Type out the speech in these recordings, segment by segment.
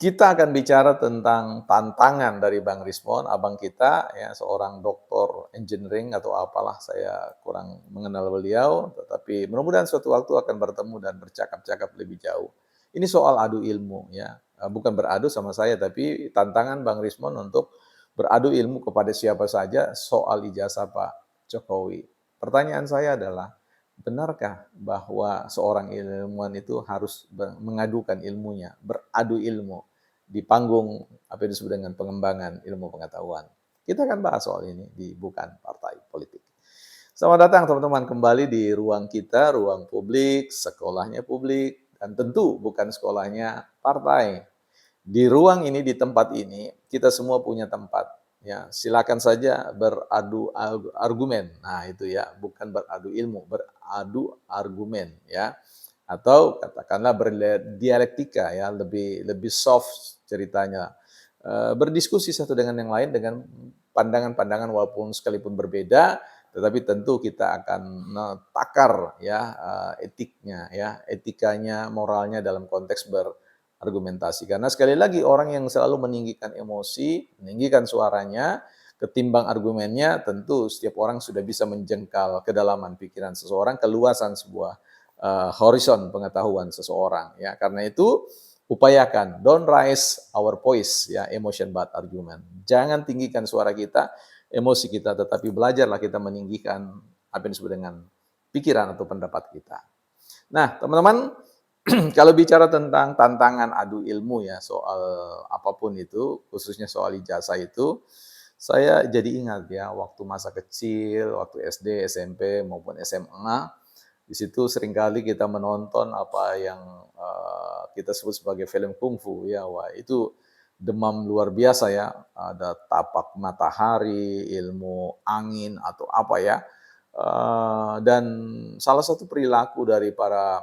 Kita akan bicara tentang tantangan dari Bang Rismon, abang kita ya, seorang doktor engineering atau apalah, saya kurang mengenal beliau, tetapi mudah-mudahan suatu waktu akan bertemu dan bercakap-cakap lebih jauh. Ini soal adu ilmu ya, bukan beradu sama saya, tapi tantangan Bang Rismon untuk beradu ilmu kepada siapa saja soal ijazah Pak Jokowi. Pertanyaan saya adalah, benarkah bahwa seorang ilmuwan itu harus mengadukan ilmunya, beradu ilmu di panggung apa yang disebut dengan pengembangan ilmu pengetahuan? Kita akan bahas soal ini di Bukan Partai Politik. Selamat datang teman-teman kembali di ruang kita, ruang publik, sekolahnya publik, dan tentu bukan sekolahnya partai. Di ruang ini, di tempat ini, kita semua punya tempat. Ya, silakan saja beradu argumen. Nah, itu ya, bukan beradu ilmu, beradu argumen ya. Atau katakanlah berdialektika ya, lebih lebih soft ceritanya. Berdiskusi satu dengan yang lain dengan pandangan-pandangan walaupun sekalipun berbeda, tetapi tentu kita akan takar ya etiknya ya, etikanya, moralnya dalam konteks argumentasi. Karena sekali lagi orang yang selalu meninggikan emosi, meninggikan suaranya, ketimbang argumennya, tentu setiap orang sudah bisa menjengkal kedalaman pikiran seseorang, keluasan sebuah horizon pengetahuan seseorang. Ya, karena itu upayakan don't raise our voice ya, emotion but argument. Jangan tinggikan suara kita, emosi kita, tetapi belajarlah kita meninggikan apa yang disebut dengan pikiran atau pendapat kita. Nah, teman-teman, kalau bicara tentang tantangan adu ilmu ya soal apapun itu, khususnya soal ijazah itu, saya jadi ingat ya waktu masa kecil, waktu SD, SMP maupun SMA, di situ seringkali kita menonton apa yang kita sebut sebagai film kungfu ya, wah itu demam luar biasa ya, ada tapak matahari, ilmu angin atau apa ya, dan salah satu perilaku dari para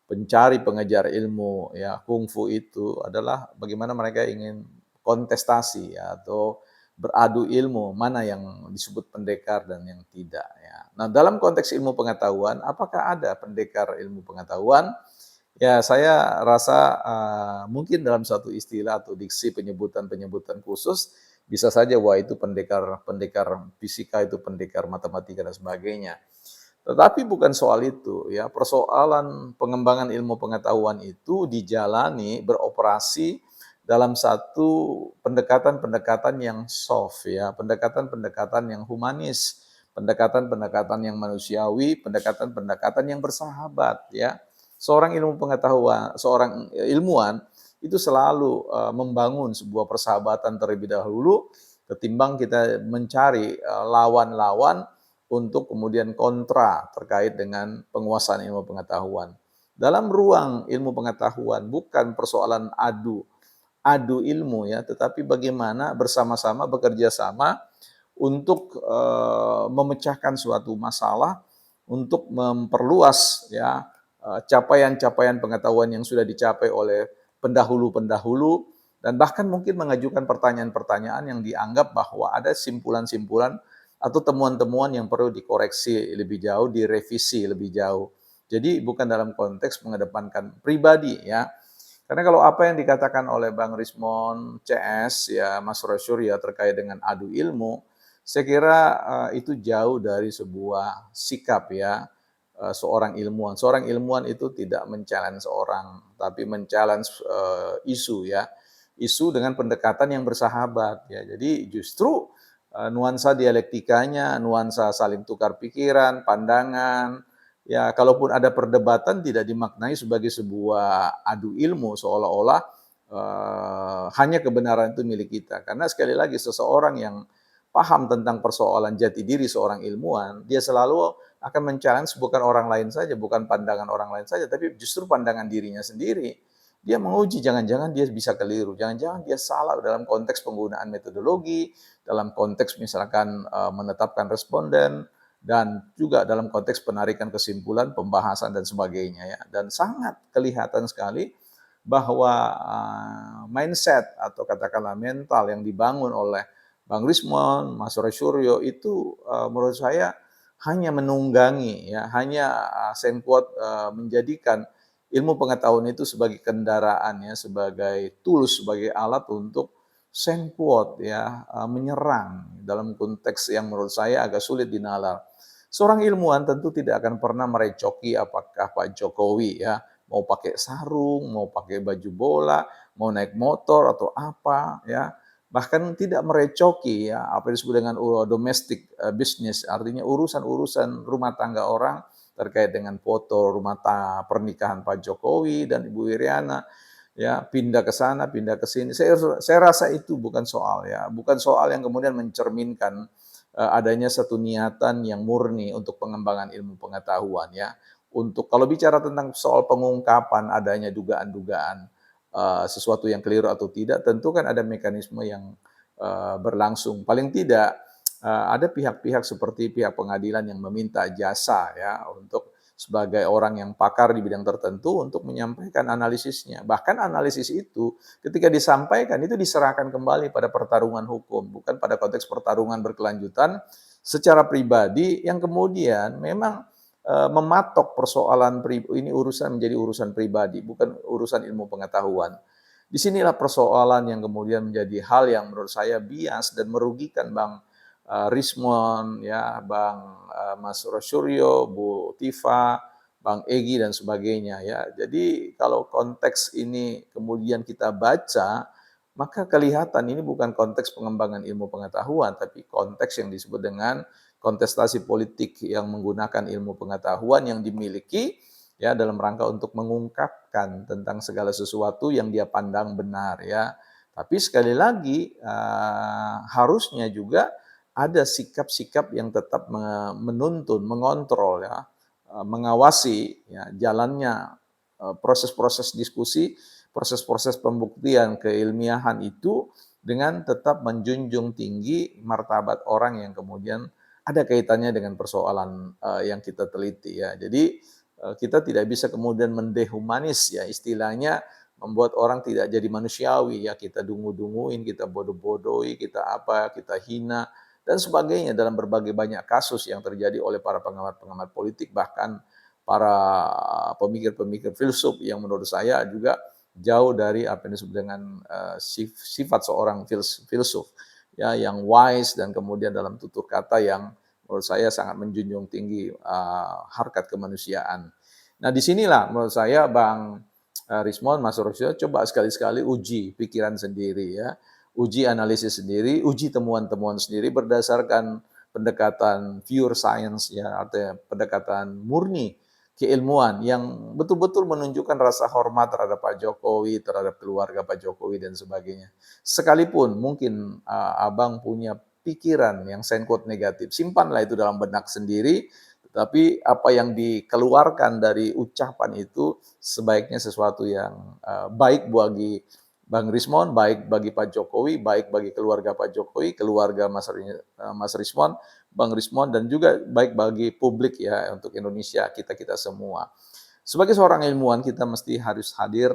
pencari pengejar ilmu ya kungfu itu adalah bagaimana mereka ingin kontestasi ya, atau beradu ilmu mana yang disebut pendekar dan yang tidak ya. Nah, dalam konteks ilmu pengetahuan, apakah ada pendekar ilmu pengetahuan? Ya, saya rasa mungkin dalam satu istilah atau diksi penyebutan-penyebutan khusus bisa saja wah itu pendekar pendekar fisika, itu pendekar matematika dan sebagainya. Tetapi bukan soal itu ya, persoalan pengembangan ilmu pengetahuan itu dijalani, beroperasi dalam satu pendekatan-pendekatan yang soft ya, pendekatan-pendekatan yang humanis, pendekatan-pendekatan yang manusiawi, pendekatan-pendekatan yang bersahabat ya. Seorang ilmu pengetahuan, seorang ilmuwan itu selalu membangun sebuah persahabatan terlebih dahulu ketimbang kita mencari lawan-lawan untuk kemudian kontra terkait dengan penguasaan ilmu pengetahuan. Dalam ruang ilmu pengetahuan bukan persoalan adu ilmu ya, tetapi bagaimana bersama-sama bekerja sama untuk memecahkan suatu masalah, untuk memperluas ya capaian-capaian pengetahuan yang sudah dicapai oleh pendahulu-pendahulu, dan bahkan mungkin mengajukan pertanyaan-pertanyaan yang dianggap bahwa ada simpulan-simpulan atau temuan-temuan yang perlu dikoreksi lebih jauh, direvisi lebih jauh. Jadi bukan dalam konteks mengedepankan pribadi ya. Karena kalau apa yang dikatakan oleh Bang Rismon CS ya, Mas Rosyur ya terkait dengan adu ilmu, saya kira itu jauh dari sebuah sikap ya seorang ilmuwan. Seorang ilmuwan itu tidak men-challenge orang, tapi men-challenge isu ya. Isu dengan pendekatan yang bersahabat ya. Jadi justru nuansa dialektikanya, nuansa saling tukar pikiran, pandangan, ya kalaupun ada perdebatan tidak dimaknai sebagai sebuah adu ilmu seolah-olah hanya kebenaran itu milik kita. Karena sekali lagi seseorang yang paham tentang persoalan jati diri seorang ilmuwan, dia selalu akan men-challenge bukan orang lain saja, bukan pandangan orang lain saja, tapi justru pandangan dirinya sendiri. Dia menguji, jangan-jangan dia bisa keliru, jangan-jangan dia salah dalam konteks penggunaan metodologi, dalam konteks misalkan menetapkan responden, dan juga dalam konteks penarikan kesimpulan, pembahasan dan sebagainya ya. Dan sangat kelihatan sekali bahwa mindset atau katakanlah mental yang dibangun oleh Bang Rismon, Mas Roy Suryo itu menurut saya hanya menunggangi ya, hanya menjadikan ilmu pengetahuan itu sebagai kendaraan ya, sebagai tools, sebagai alat untuk send quote ya, menyerang dalam konteks yang menurut saya agak sulit dinalar. Seorang ilmuwan tentu tidak akan pernah merecoki apakah Pak Jokowi ya, mau pakai sarung, mau pakai baju bola, mau naik motor atau apa ya. Bahkan tidak merecoki ya, apa yang disebut dengan domestic business, artinya urusan-urusan rumah tangga orang terkait dengan foto pernikahan Pak Jokowi dan Ibu Iriana ya, pindah ke sana, pindah ke sini. Saya rasa itu bukan soal ya, bukan soal yang kemudian mencerminkan adanya satu niatan yang murni untuk pengembangan ilmu pengetahuan ya. Untuk kalau bicara tentang soal pengungkapan adanya dugaan-dugaan sesuatu yang keliru atau tidak, tentu kan ada mekanisme yang berlangsung. Paling tidak ada pihak-pihak seperti pihak pengadilan yang meminta jasa ya untuk sebagai orang yang pakar di bidang tertentu untuk menyampaikan analisisnya. Bahkan analisis itu ketika disampaikan itu diserahkan kembali pada pertarungan hukum, bukan pada konteks pertarungan berkelanjutan secara pribadi yang kemudian memang mematok persoalan ini urusan menjadi urusan pribadi, bukan urusan ilmu pengetahuan. Disinilah persoalan yang kemudian menjadi hal yang menurut saya bias dan merugikan Bang Rismon, ya, Bang Mas Rosuryo, Bu Tifa, Bang Egy dan sebagainya ya. Jadi kalau konteks ini kemudian kita baca, maka kelihatan ini bukan konteks pengembangan ilmu pengetahuan, tapi konteks yang disebut dengan kontestasi politik yang menggunakan ilmu pengetahuan yang dimiliki ya dalam rangka untuk mengungkapkan tentang segala sesuatu yang dia pandang benar ya. Tapi sekali lagi harusnya juga ada sikap-sikap yang tetap menuntun, mengontrol ya, mengawasi ya jalannya proses-proses diskusi, proses-proses pembuktian keilmiahan itu dengan tetap menjunjung tinggi martabat orang yang kemudian ada kaitannya dengan persoalan yang kita teliti ya. Jadi kita tidak bisa kemudian mendehumanis ya istilahnya membuat orang tidak jadi manusiawi ya, kita dungu-dunguin, kita bodoh-bodohi, kita apa, kita hina dan sebagainya dalam berbagai banyak kasus yang terjadi oleh para pengamat-pengamat politik bahkan para pemikir-pemikir filsuf yang menurut saya juga jauh dari apa yang disebut dengan sifat seorang filsuf ya yang wise dan kemudian dalam tutur kata yang menurut saya sangat menjunjung tinggi harkat kemanusiaan. Nah disinilah menurut saya Bang Rismon, Mas Rosyo, coba sekali-sekali uji pikiran sendiri ya, uji analisis sendiri, uji temuan-temuan sendiri berdasarkan pendekatan pure science ya, artinya pendekatan murni keilmuan yang betul-betul menunjukkan rasa hormat terhadap Pak Jokowi, terhadap keluarga Pak Jokowi dan sebagainya. Sekalipun mungkin Abang punya pikiran yang sangkut negatif, simpanlah itu dalam benak sendiri, tetapi apa yang dikeluarkan dari ucapan itu sebaiknya sesuatu yang baik bagi Bang Rismon, baik bagi Pak Jokowi, baik bagi keluarga Pak Jokowi, keluarga Mas Rismon, Bang Rismon, dan juga baik bagi publik ya untuk Indonesia, kita-kita semua. Sebagai seorang ilmuwan kita mesti harus hadir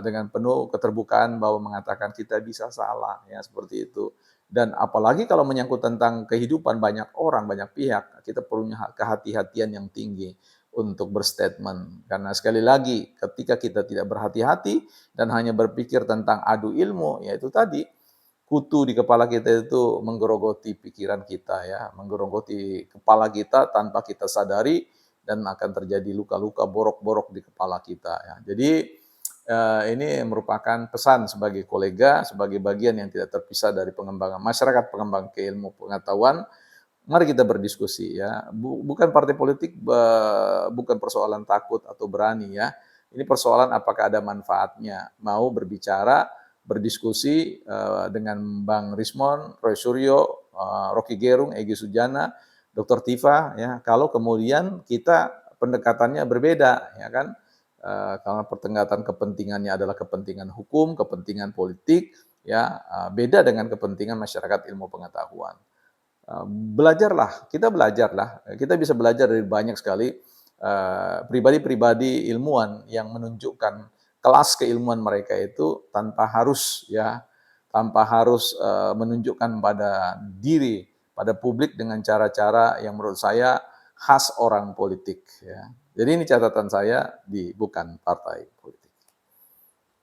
dengan penuh keterbukaan bahwa mengatakan kita bisa salah ya seperti itu. Dan apalagi kalau menyangkut tentang kehidupan banyak orang, banyak pihak, kita perlu kehati-hatian yang tinggi untuk berstatement. Karena sekali lagi, ketika kita tidak berhati-hati dan hanya berpikir tentang adu ilmu, yaitu tadi, kutu di kepala kita itu menggerogoti pikiran kita ya, menggerogoti kepala kita tanpa kita sadari dan akan terjadi luka-luka borok-borok di kepala kita ya. Jadi ini merupakan pesan sebagai kolega, sebagai bagian yang tidak terpisah dari pengembangan masyarakat, pengembangan keilmu pengetahuan. Mari kita berdiskusi ya. Bukan partai politik, bukan persoalan takut atau berani ya. Ini persoalan apakah ada manfaatnya. Mau berbicara, berdiskusi dengan Bang Rismon, Roy Suryo, Rocky Gerung, Egy Sujana, Dr. Tifa ya. Kalau kemudian kita pendekatannya berbeda ya kan. Karena pertengahatan kepentingannya adalah kepentingan hukum, kepentingan politik, ya beda dengan kepentingan masyarakat ilmu pengetahuan. Belajarlah, kita bisa belajar dari banyak sekali pribadi-pribadi ilmuwan yang menunjukkan kelas keilmuan mereka itu tanpa harus menunjukkan pada diri, pada publik dengan cara-cara yang menurut saya khas orang politik. Ya. Jadi ini catatan saya bukan partai politik.